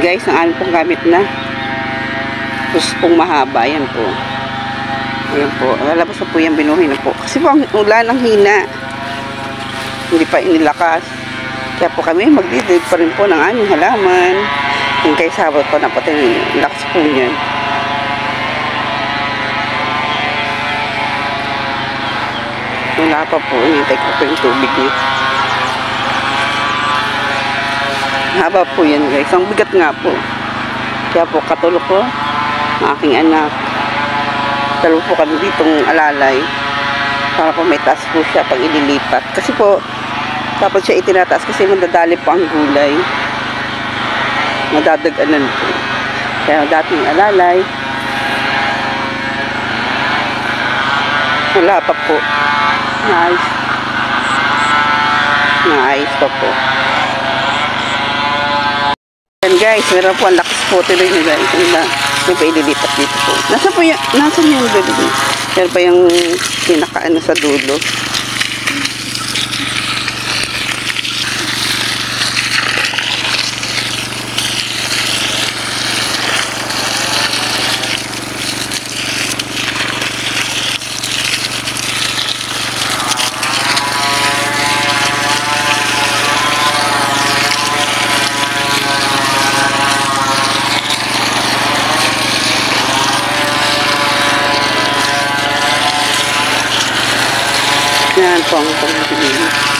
guys, ang aming pong gamit na tapos pong mahaba. Yan po. Ayan po. Lalabas na po yan, binuhin na po. Kasi po ang ulan, ang hina. Hindi pa inilakas. Kaya po kami magdidid pa rin po ng aming halaman. Yung kay sabot po na pati yung lakas po niyan. Wala pa po. Hintay ko po yung tubig niya. Haba po yan guys. Ang bigat nga po. Kaya po katulog ko ang aking anak. Dalawa po kami ditong alalay. Para po may taas po siya pag ililipat. Kasi po, dapat siya itinataas kasi mandadali po ang gulay. Madadaganan po. Kaya dating alalay. Wala pa po. Nice. Nice pa po. Yan guys, meron po ang lakas po tuloy nyo guys. May pa ililipat dito po. Nasa po yung, nasa yung dulo. Meron pa yung pinakaano sa dulo. Yan po ang pagpipili.